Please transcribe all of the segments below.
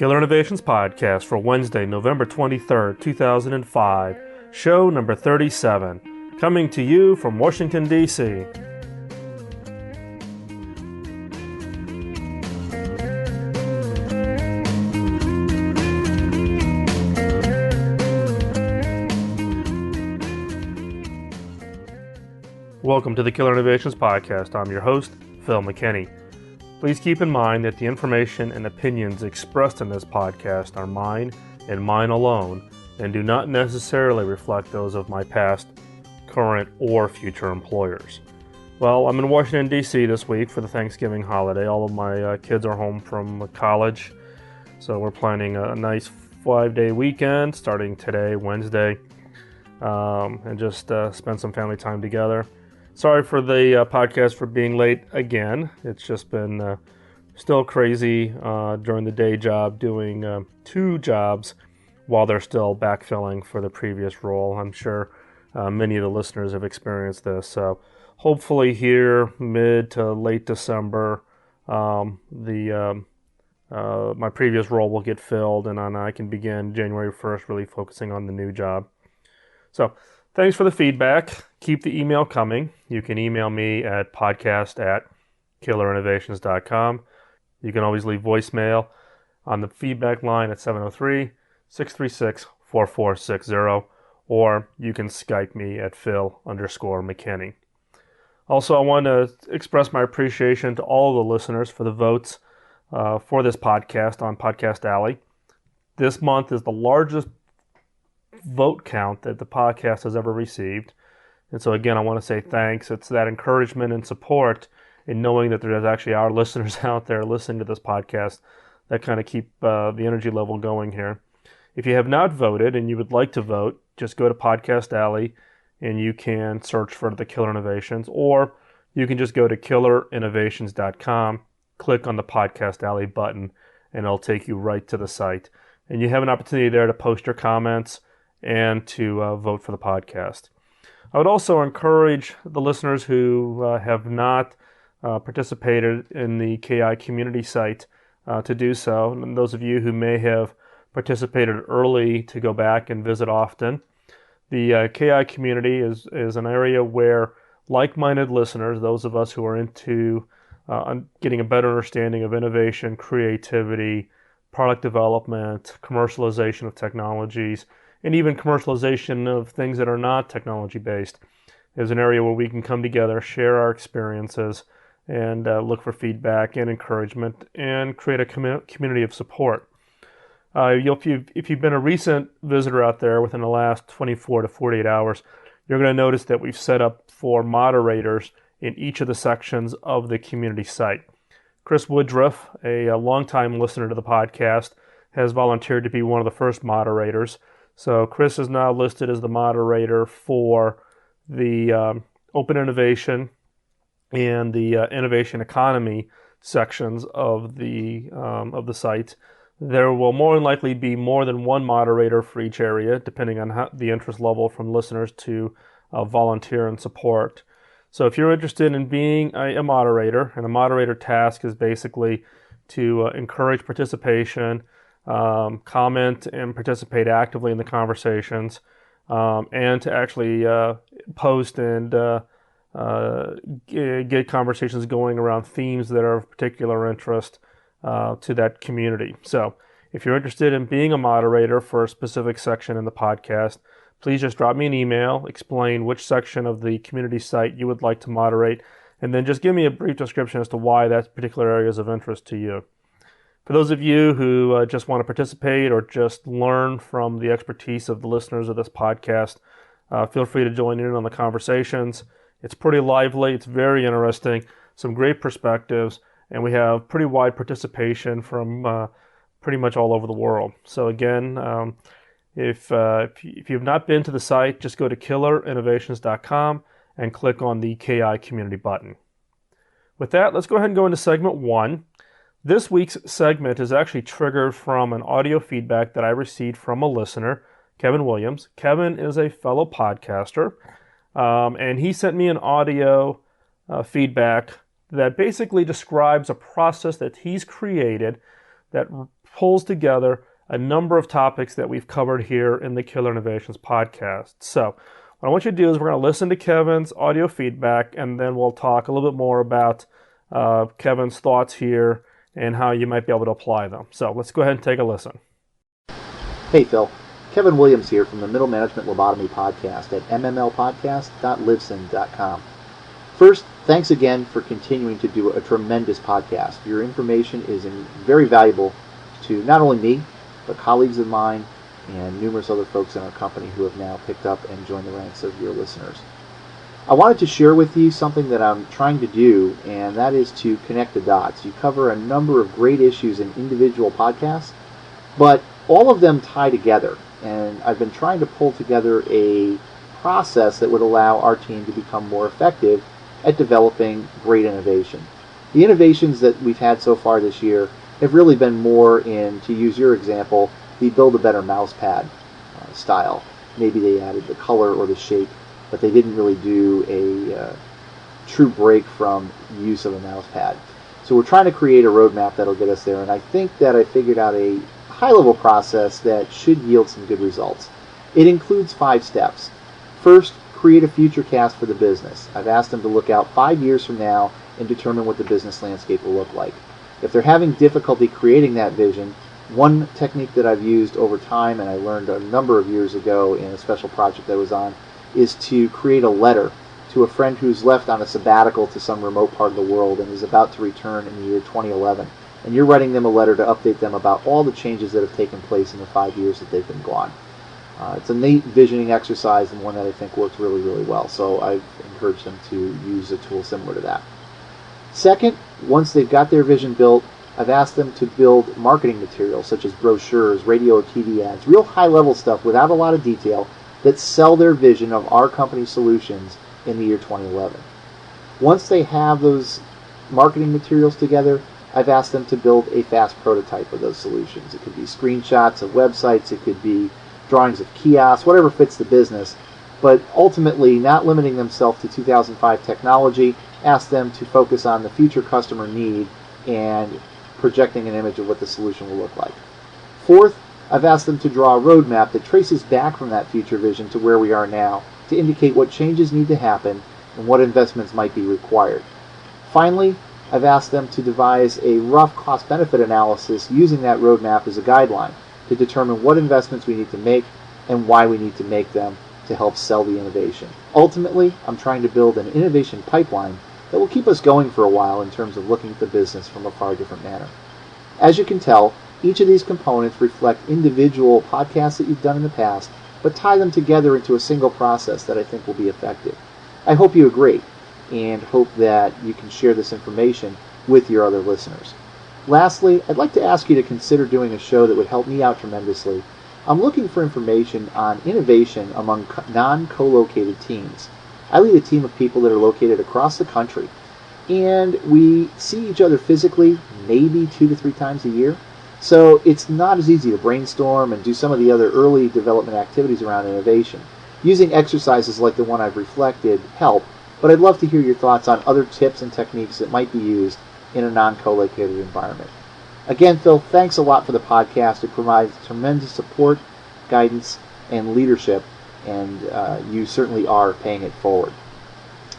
Killer Innovations Podcast for Wednesday, November 23rd, 2005, show number 37, coming to you from Washington, D.C. Welcome to the Killer Innovations Podcast. I'm your host, Phil McKinney. Please keep in mind that the information and opinions expressed in this podcast are mine and mine alone, and do not necessarily reflect those of my past, current, or future employers. Well, I'm in Washington, D.C. this week for the Thanksgiving holiday. All of my kids are home from college, so we're planning a nice 5-day weekend starting today, Wednesday, and just spend some family time together. Sorry for the podcast for being late again. It's just been still crazy during the day job, doing 2 jobs while they're still backfilling for the previous role. I'm sure many of the listeners have experienced this. So hopefully here, mid to late December, my previous role will get filled, and I can begin January 1st really focusing on the new job. So thanks for the feedback. Keep the email coming. You can email me at podcast@killerinnovations.com. You can always leave voicemail on the feedback line at 703-636-4460, or you can Skype me at Phil_McKinney. Also, I want to express my appreciation to all the listeners for the votes for this podcast on Podcast Alley. This month is the largest vote count that the podcast has ever received. And so again, I want to say thanks. It's that encouragement and support in knowing that there's actually our listeners out there listening to this podcast that kind of keep the energy level going here. If you have not voted and you would like to vote, just go to Podcast Alley and you can search for the Killer Innovations, or you can just go to killerinnovations.com, click on the Podcast Alley button, and it'll take you right to the site. And you have an opportunity there to post your comments and to vote for the podcast. I would also encourage the listeners who have not participated in the KI community site to do so, and those of you who may have participated early to go back and visit often. The KI community is an area where like-minded listeners, those of us who are into getting a better understanding of innovation, creativity, product development, commercialization of technologies, and even commercialization of things that are not technology-based, is an area where we can come together, share our experiences, and look for feedback and encouragement, and create a community of support. If you've been a recent visitor out there within the last 24 to 48 hours, you're going to notice that we've set up for moderators in each of the sections of the community site. Chris Woodruff, a longtime listener to the podcast, has volunteered to be one of the first moderators. So Chris is now listed as the moderator for the open innovation and the innovation economy sections of the site. There will more than likely be more than one moderator for each area, depending on the interest level from listeners to volunteer and support. So if you're interested in being a moderator, and a moderator task is basically to encourage participation, comment and participate actively in the conversations, and to actually post and get conversations going around themes that are of particular interest to that community. So if you're interested in being a moderator for a specific section in the podcast, please just drop me an email, explain which section of the community site you would like to moderate, and then just give me a brief description as to why that particular area is of interest to you. For those of you who just want to participate or just learn from the expertise of the listeners of this podcast, feel free to join in on the conversations. It's pretty lively. It's very interesting. Some great perspectives, and we have pretty wide participation from pretty much all over the world. So again, if you've not been to the site, just go to killerinnovations.com and click on the KI community button. With that, let's go ahead and go into segment 1. This week's segment is actually triggered from an audio feedback that I received from a listener, Kevin Williams. Kevin is a fellow podcaster, and he sent me an audio feedback that basically describes a process that he's created that pulls together a number of topics that we've covered here in the Killer Innovations podcast. So what I want you to do is we're going to listen to Kevin's audio feedback, and then we'll talk a little bit more about Kevin's thoughts here and how you might be able to apply them. So let's go ahead and take a listen. Hey Phil, Kevin Williams here from the Middle Management Lobotomy Podcast at mmlpodcast.libsyn.com. First, thanks again for continuing to do a tremendous podcast. Your information is very valuable to not only me, but colleagues of mine and numerous other folks in our company who have now picked up and joined the ranks of your listeners. I wanted to share with you something that I'm trying to do, and that is to connect the dots. You cover a number of great issues in individual podcasts, but all of them tie together, and I've been trying to pull together a process that would allow our team to become more effective at developing great innovation. The innovations that we've had so far this year have really been more in, to use your example, the build a better mouse pad style. Maybe they added the color or the shape, but they didn't really do a true break from use of a mouse pad. So we're trying to create a roadmap that'll get us there, and I think that I figured out a high-level process that should yield some good results. It includes 5 steps. First, create a future cast for the business. I've asked them to look out 5 years from now and determine what the business landscape will look like. If they're having difficulty creating that vision, one technique that I've used over time, and I learned a number of years ago in a special project I was on, is to create a letter to a friend who's left on a sabbatical to some remote part of the world and is about to return in the year 2011. And you're writing them a letter to update them about all the changes that have taken place in the 5 years that they've been gone. It's a neat visioning exercise and one that I think works really, really well. So I've encouraged them to use a tool similar to that. Second, once they've got their vision built, I've asked them to build marketing materials such as brochures, radio or TV ads, real high-level stuff without a lot of detail that sell their vision of our company solutions in the year 2011. Once they have those marketing materials together, I've asked them to build a fast prototype of those solutions. It could be screenshots of websites, it could be drawings of kiosks, whatever fits the business, but ultimately not limiting themselves to 2005 technology, ask them to focus on the future customer need and projecting an image of what the solution will look like. Fourth, I've asked them to draw a roadmap that traces back from that future vision to where we are now to indicate what changes need to happen and what investments might be required. Finally, I've asked them to devise a rough cost-benefit analysis using that roadmap as a guideline to determine what investments we need to make and why we need to make them to help sell the innovation. Ultimately, I'm trying to build an innovation pipeline that will keep us going for a while in terms of looking at the business from a far different manner. As you can tell, each of these components reflect individual podcasts that you've done in the past, but tie them together into a single process that I think will be effective. I hope you agree, and hope that you can share this information with your other listeners. Lastly, I'd like to ask you to consider doing a show that would help me out tremendously. I'm looking for information on innovation among non-co-located teams. I lead a team of people that are located across the country, and we see each other physically maybe 2 to 3 times a year. So it's not as easy to brainstorm and do some of the other early development activities around innovation. Using exercises like the one I've reflected help, but I'd love to hear your thoughts on other tips and techniques that might be used in a non-co-located environment. Again, Phil, thanks a lot for the podcast. It provides tremendous support, guidance, and leadership, and you certainly are paying it forward.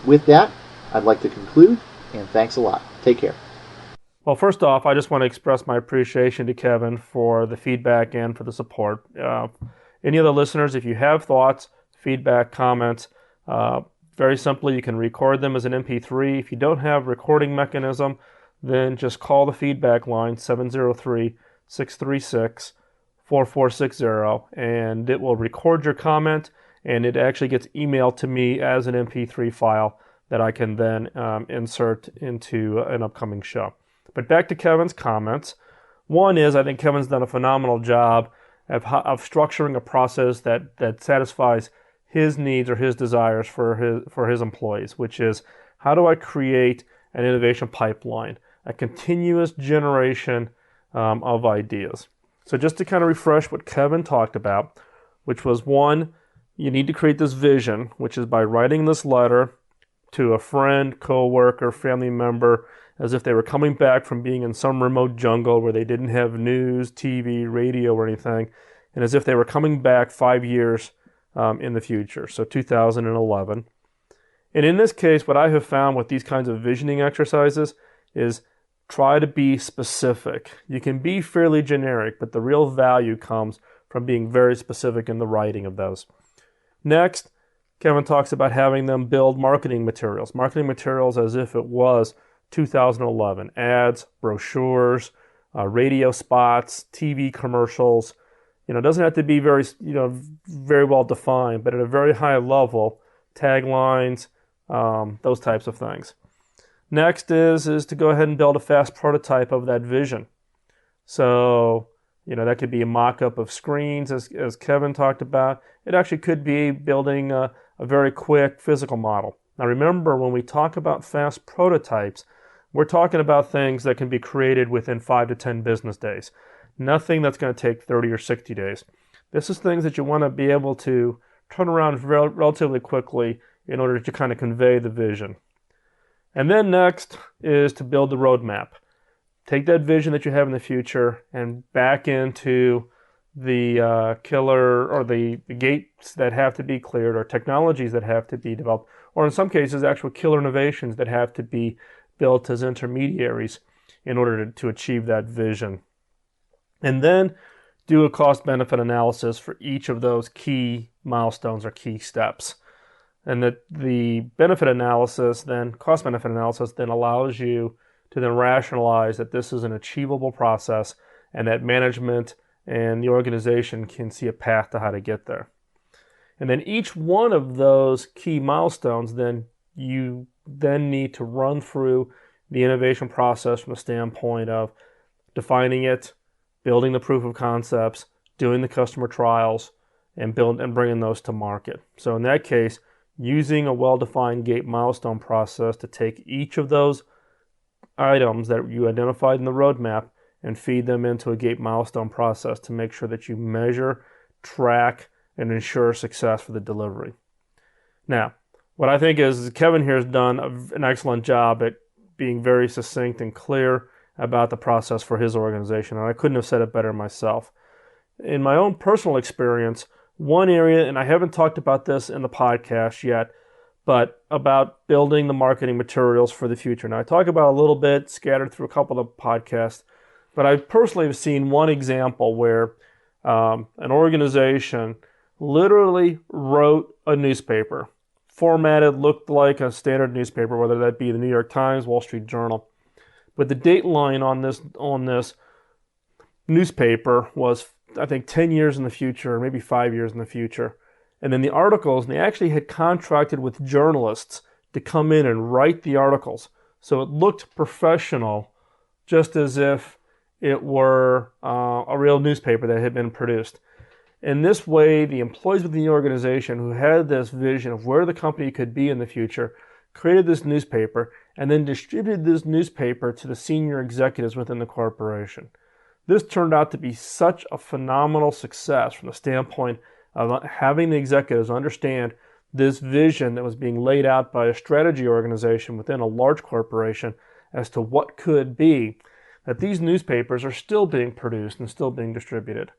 With that, I'd like to conclude, and thanks a lot. Take care. Well, first off, I just want to express my appreciation to Kevin for the feedback and for the support. Any other listeners, if you have thoughts, feedback, comments, very simply, you can record them as an MP3. If you don't have recording mechanism, then just call the feedback line, 703-636-4460, and it will record your comment, and it actually gets emailed to me as an MP3 file that I can then insert into an upcoming show. But back to Kevin's comments. One is, I think Kevin's done a phenomenal job of structuring a process that satisfies his needs or his desires for his employees, which is, how do I create an innovation pipeline, a continuous generation of ideas. So just to kind of refresh what Kevin talked about, which was, one, you need to create this vision, which is by writing this letter to a friend, coworker, family member, as if they were coming back from being in some remote jungle where they didn't have news, TV, radio, or anything, and as if they were coming back 5 years in the future, so 2011. And in this case, what I have found with these kinds of visioning exercises is try to be specific. You can be fairly generic, but the real value comes from being very specific in the writing of those. Next, Kevin talks about having them build marketing materials. Marketing materials as if it was 2011. Ads, brochures, radio spots, TV commercials. It doesn't have to be very well defined, but at a very high level, taglines, those types of things. Next is to go ahead and build a fast prototype of that vision. So, that could be a mock-up of screens, as Kevin talked about. It actually could be building a very quick physical model. Now remember, when we talk about fast prototypes, we're talking about things that can be created within 5 to 10 business days. Nothing that's going to take 30 or 60 days. This is things that you want to be able to turn around relatively quickly in order to kind of convey the vision. And then next is to build the roadmap. Take that vision that you have in the future and back into the killer or the gates that have to be cleared, or technologies that have to be developed, or in some cases actual killer innovations that have to be built as intermediaries in order to achieve that vision. And then do a cost-benefit analysis for each of those key milestones or key steps. And that the benefit analysis, then cost-benefit analysis, then allows you to then rationalize that this is an achievable process and that management and the organization can see a path to how to get there. And then each one of those key milestones, then you then need to run through the innovation process from the standpoint of defining it, building the proof of concepts, doing the customer trials, and bringing those to market. So in that case, using a well-defined gate milestone process to take each of those items that you identified in the roadmap and feed them into a gate milestone process to make sure that you measure, track, and ensure success for the delivery. Now, what I think is Kevin here has done an excellent job at being very succinct and clear about the process for his organization, and I couldn't have said it better myself. In my own personal experience, one area, and I haven't talked about this in the podcast yet, but about building the marketing materials for the future. Now, I talk about a little bit scattered through a couple of podcasts, but I personally have seen one example where an organization literally wrote a newspaper, formatted, looked like a standard newspaper, whether that be the New York Times, Wall Street Journal. But the date line on this newspaper was, I think, 10 years in the future, or maybe 5 years in the future. And then the articles, and they actually had contracted with journalists to come in and write the articles. So it looked professional, just as if it were a real newspaper that had been produced. In this way, the employees within the organization who had this vision of where the company could be in the future created this newspaper and then distributed this newspaper to the senior executives within the corporation. This turned out to be such a phenomenal success from the standpoint of having the executives understand this vision that was being laid out by a strategy organization within a large corporation as to what could be, that these newspapers are still being produced and still being distributed.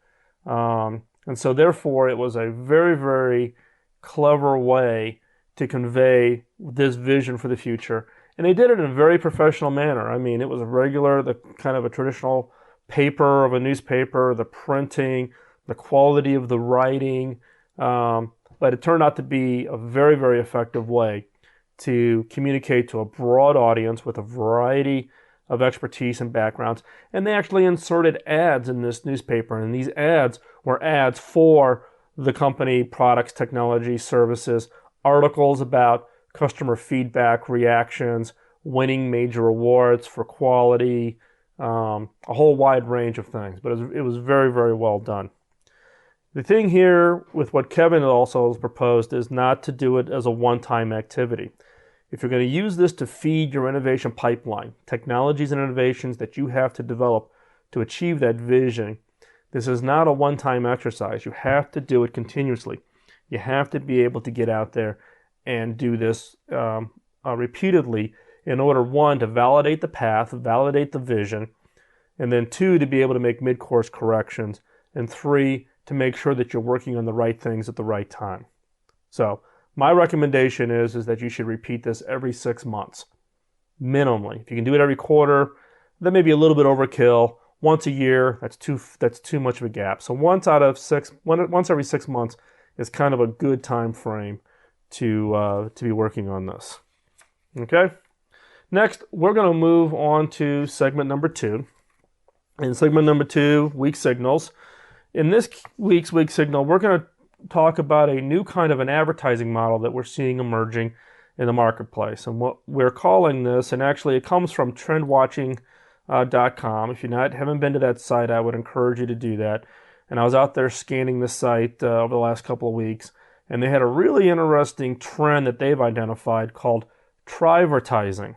And so therefore, it was a very, very clever way to convey this vision for the future. And they did it in a very professional manner. I mean, it was the kind of a traditional paper of a newspaper, the printing, the quality of the writing, but it turned out to be a very, very effective way to communicate to a broad audience with a variety of expertise and backgrounds. And they actually inserted ads in this newspaper, and these ads were ads for the company, products, technology, services, articles about customer feedback, reactions, winning major awards for quality, a whole wide range of things. But it was very, very well done. The thing here with what Kevin also has proposed is not to do it as a one-time activity. If you're going to use this to feed your innovation pipeline, technologies and innovations that you have to develop to achieve that vision, this is not a one-time exercise. You have to do it continuously. You have to be able to get out there and do this repeatedly in order, one, to validate the path, validate the vision, and then two, to be able to make mid-course corrections, and three, to make sure that you're working on the right things at the right time. So my recommendation is that you should repeat this every 6 months, minimally. If you can do it every quarter, that may be a little bit overkill. Once a year, that's too much of a gap. So once every 6 months is kind of a good time frame to be working on this. Okay. Next, we're going to move on to segment number 2. In segment number 2, weak signals. In this week's weak signal, we're going to talk about a new kind of an advertising model that we're seeing emerging in the marketplace. And what we're calling this, and actually it comes from trendwatching.com. If you haven't been to that site, I would encourage you to do that. And I was out there scanning the site over the last couple of weeks, and they had a really interesting trend that they've identified called Tryvertising.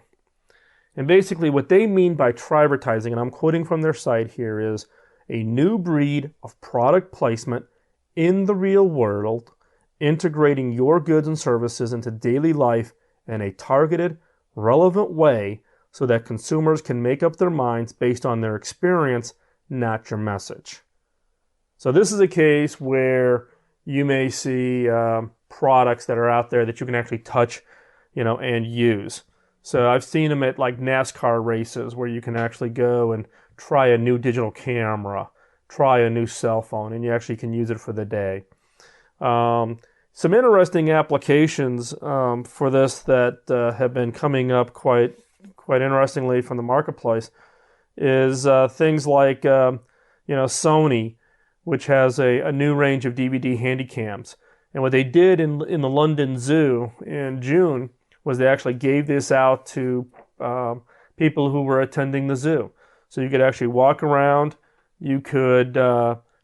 And basically what they mean by Tryvertising, and I'm quoting from their site here, is a new breed of product placement in the real world, integrating your goods and services into daily life in a targeted, relevant way so that consumers can make up their minds based on their experience, not your message. So this is a case where you may see products that are out there that you can actually touch, and use. So I've seen them at like NASCAR races where you can actually go and try a new digital camera, try a new cell phone, and you actually can use it for the day. Some interesting applications for this that have been coming up quite interestingly from the marketplace is things like Sony, which has a new range of DVD handycams. And what they did in the London Zoo in June was they actually gave this out to people who were attending the zoo. So you could actually walk around, you could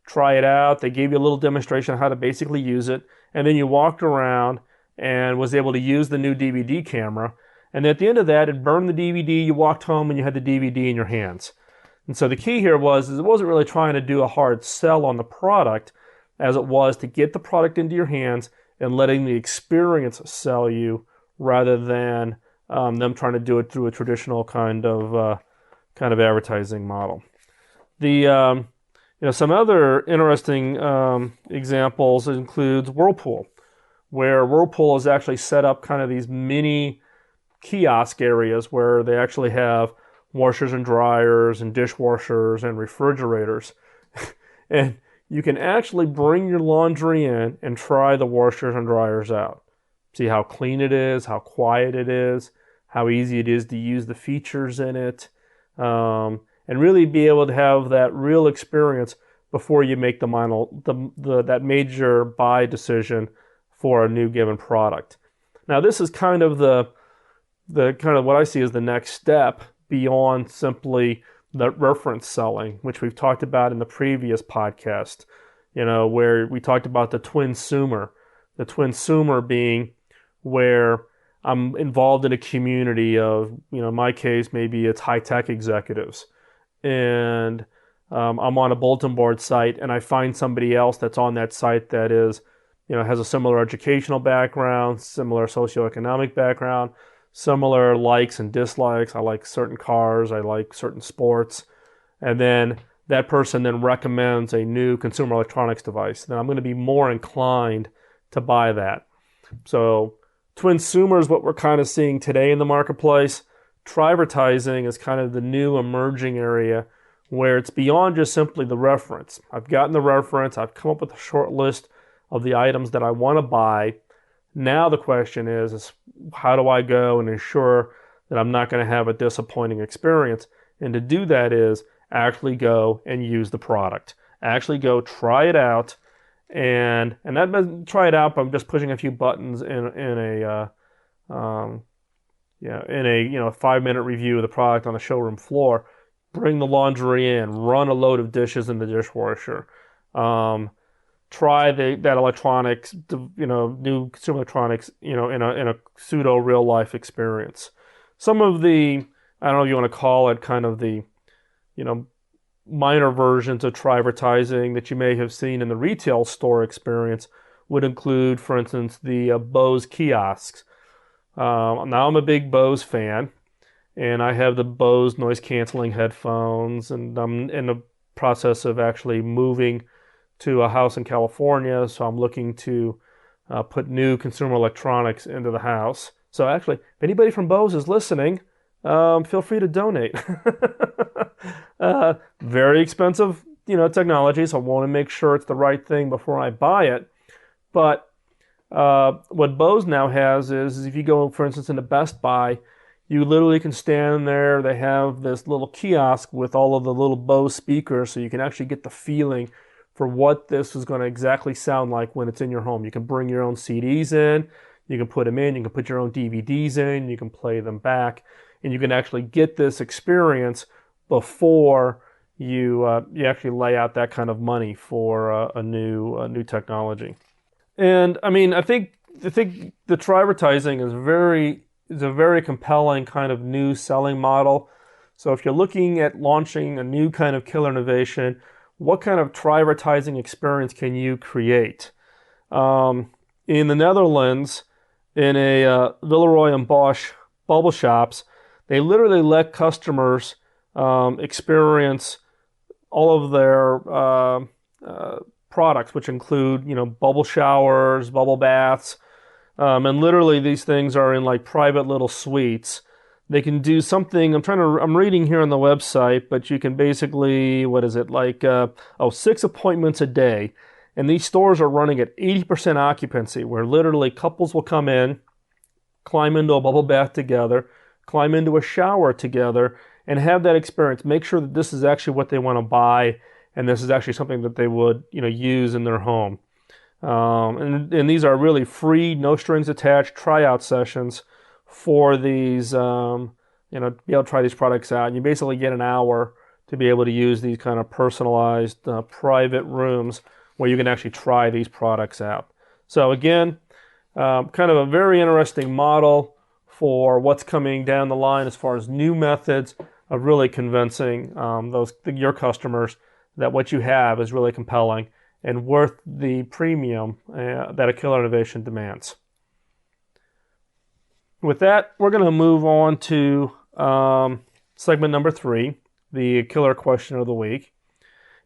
try it out. They gave you a little demonstration on how to basically use it. And then you walked around and was able to use the new DVD camera. And at the end of that, it burned the DVD, you walked home, and you had the DVD in your hands. And so the key here is it wasn't really trying to do a hard sell on the product as it was to get the product into your hands and letting the experience sell you rather than them trying to do it through a traditional kind of advertising model. Some other interesting examples includes Whirlpool, where Whirlpool has actually set up kind of these mini kiosk areas where they actually have washers and dryers and dishwashers and refrigerators. And you can actually bring your laundry in and try the washers and dryers out. See how clean it is, how quiet it is, how easy it is to use the features in it, and really be able to have that real experience before you make that major buy decision for a new given product. Now, this is kind of the what I see as the next step beyond simply the reference selling, which we've talked about in the previous podcast, where we talked about the twinsumer. The twinsumer being where I'm involved in a community of, in my case, maybe it's high-tech executives. And I'm on a bulletin board site and I find somebody else that's on that site that is, has a similar educational background, similar socioeconomic background, similar likes and dislikes. I like certain cars, I like certain sports. And then that person then recommends a new consumer electronics device. Then I'm going to be more inclined to buy that. So twinsumer is what we're kind of seeing today in the marketplace. Tryvertising is kind of the new emerging area where it's beyond just simply the reference. I've gotten the reference, I've come up with a short list of the items that I want to buy. Now the question is how do I go and ensure that I'm not going to have a disappointing experience? And to do that is actually go and use the product. Actually go try it out. And that doesn't try it out by just pushing a few buttons in a 5-minute review of the product on the showroom floor. Bring the laundry in, run a load of dishes in the dishwasher. Try that electronics, new consumer electronics, in a pseudo real life experience. Some of the, I don't know if you want to call it kind of the, minor versions of Tryvertising that you may have seen in the retail store experience would include, for instance, the Bose kiosks. Now I'm a big Bose fan, and I have the Bose noise canceling headphones, and I'm in the process of actually moving to a house in California, so I'm looking to put new consumer electronics into the house. So actually, if anybody from Bose is listening, feel free to donate. Very expensive, technology, so I want to make sure it's the right thing before I buy it. But what Bose now has is if you go, for instance, into Best Buy, you literally can stand there. They have this little kiosk with all of the little Bose speakers, so you can actually get the feeling for what this is going to exactly sound like when it's in your home. You can bring your own CDs in, you can put them in, you can put your own DVDs in, you can play them back, and you can actually get this experience before you actually lay out that kind of money for a new technology. And I mean, I think the Tryvertising is a very compelling kind of new selling model. So if you're looking at launching a new kind of killer innovation, what kind of Tryvertising experience can you create? In the Netherlands, in a Villeroy and Bosch bubble shops, they literally let customers experience all of their products, which include, bubble showers, bubble baths, and literally these things are in like private little suites. They can do something. I'm reading here on the website, but you can basically, what is it like? 6 appointments a day, and these stores are running at 80% occupancy, where literally couples will come in, climb into a bubble bath together, climb into a shower together, and have that experience. Make sure that this is actually what they want to buy, and this is actually something that they would, use in their home. And these are really free, no strings attached tryout sessions for these, to be able to try these products out. And you basically get an hour to be able to use these kind of personalized private rooms where you can actually try these products out. So again, kind of a very interesting model for what's coming down the line as far as new methods of really convincing your customers that what you have is really compelling and worth the premium that a killer innovation demands. With that, we're going to move on to segment number 3, the killer question of the week.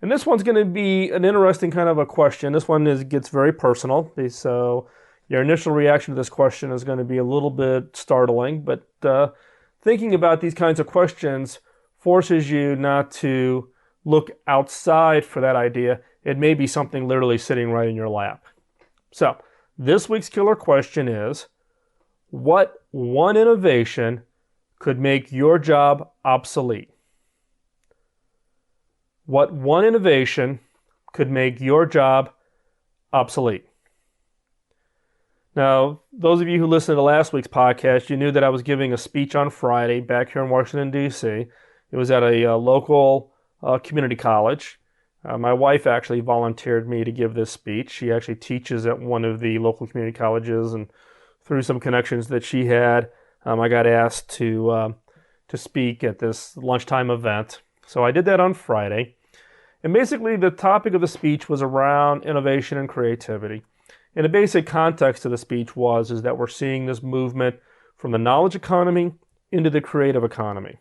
And this one's going to be an interesting kind of a question. This one gets very personal, so your initial reaction to this question is going to be a little bit startling, but thinking about these kinds of questions forces you not to look outside for that idea. It may be something literally sitting right in your lap. So, this week's killer question is, what one innovation could make your job obsolete? What one innovation could make your job obsolete? Now, those of you who listened to last week's podcast, you knew that I was giving a speech on Friday back here in Washington, D.C. It was at a local community college. My wife actually volunteered me to give this speech. She actually teaches at one of the local community colleges, and through some connections that she had, I got asked to speak at this lunchtime event. So I did that on Friday. And basically the topic of the speech was around innovation and creativity. And the basic context of the speech is that we're seeing this movement from the knowledge economy into the creative economy.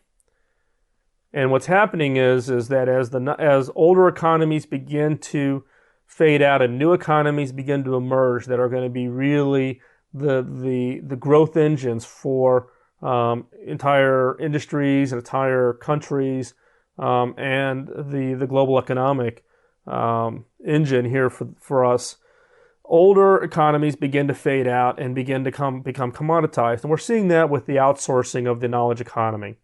And what's happening is that as older economies begin to fade out and new economies begin to emerge that are going to be really the growth engines for entire industries and entire countries, and the global economic engine here for us, older economies begin to fade out and begin to become commoditized. And we're seeing that with the outsourcing of the knowledge economy.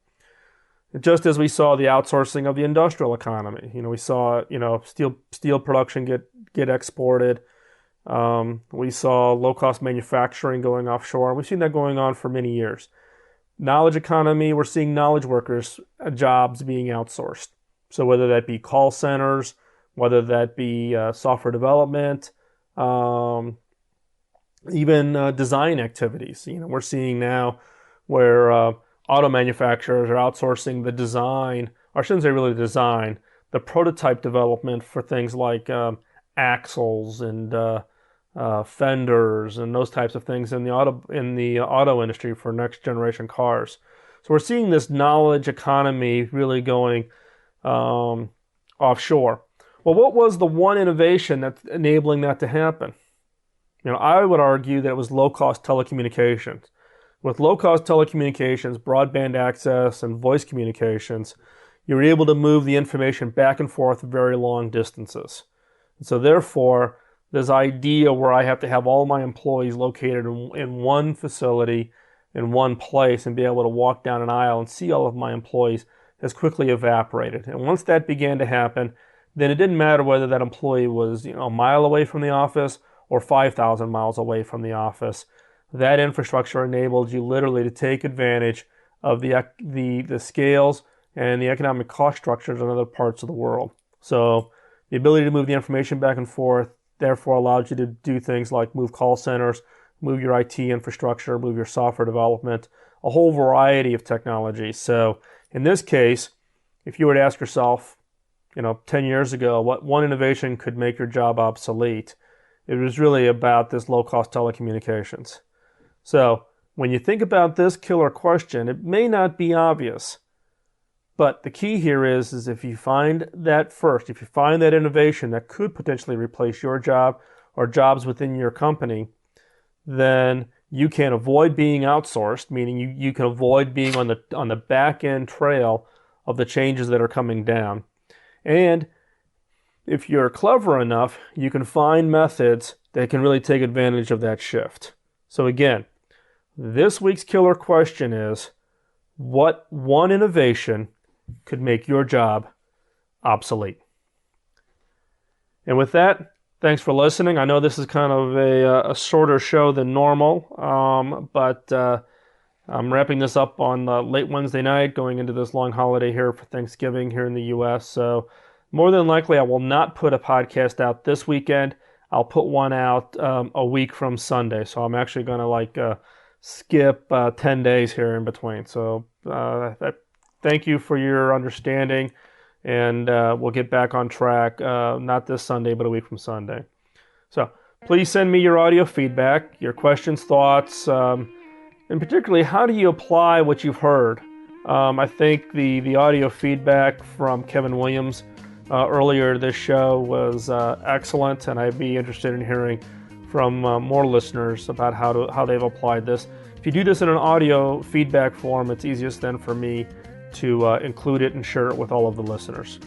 Just as we saw the outsourcing of the industrial economy. We saw, steel production get exported. We saw low-cost manufacturing going offshore. We've seen that going on for many years. Knowledge economy, we're seeing knowledge workers' jobs being outsourced. So whether that be call centers, whether that be software development, even design activities. We're seeing now where auto manufacturers are outsourcing the design, or I shouldn't say really design, the prototype development for things like axles and fenders and those types of things in the auto industry for next generation cars. So we're seeing this knowledge economy really going offshore. Well, what was the one innovation that's enabling that to happen? I would argue that it was low-cost telecommunications. With low-cost telecommunications, broadband access, and voice communications, you were able to move the information back and forth very long distances. And so therefore, this idea where I have to have all my employees located in one facility, in one place, and be able to walk down an aisle and see all of my employees has quickly evaporated. And once that began to happen, then it didn't matter whether that employee was a mile away from the office or 5,000 miles away from the office. That infrastructure enabled you literally to take advantage of the scales and the economic cost structures in other parts of the world. So the ability to move the information back and forth therefore allowed you to do things like move call centers, move your IT infrastructure, move your software development, a whole variety of technologies. So in this case, if you were to ask yourself, 10 years ago, what one innovation could make your job obsolete, it was really about this low-cost telecommunications. So when you think about this killer question, it may not be obvious. But the key here is if you find that first, if you find that innovation that could potentially replace your job or jobs within your company, then you can avoid being outsourced, meaning you can avoid being on the back end trail of the changes that are coming down. And if you're clever enough, you can find methods that can really take advantage of that shift. So again, this week's killer question is, what one innovation could make your job obsolete? And with that, thanks for listening. I know this is kind of a shorter show than normal, but I'm wrapping this up on late Wednesday night, going into this long holiday here for Thanksgiving here in the U.S. So more than likely, I will not put a podcast out this weekend. I'll put one out a week from Sunday. So I'm actually going to skip 10 days here in between. So thank you for your understanding, and we'll get back on track, not this Sunday, but a week from Sunday. So please send me your audio feedback, your questions, thoughts, and particularly, how do you apply what you've heard? I think the audio feedback from Kevin Williams earlier this show was excellent, and I'd be interested in hearing from more listeners about how they've applied this. If you do this in an audio feedback form, it's easiest then for me to include it and share it with all of the listeners.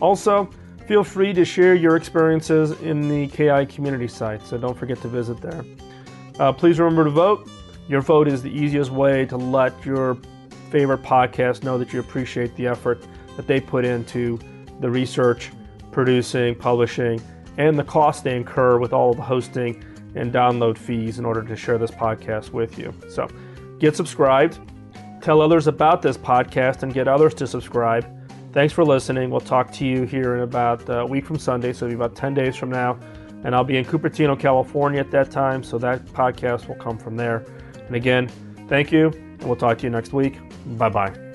Also, feel free to share your experiences in the KI community site, so don't forget to visit there. Please remember to vote. Your vote is the easiest way to let your favorite podcast know that you appreciate the effort that they put into the research, producing, publishing, and the cost they incur with all of the hosting and download fees in order to share this podcast with you. So get subscribed, tell others about this podcast, and get others to subscribe. Thanks for listening. We'll talk to you here in about a week from Sunday, so it'll be about 10 days from now. And I'll be in Cupertino, California at that time, so that podcast will come from there. And again, thank you, and we'll talk to you next week. Bye-bye.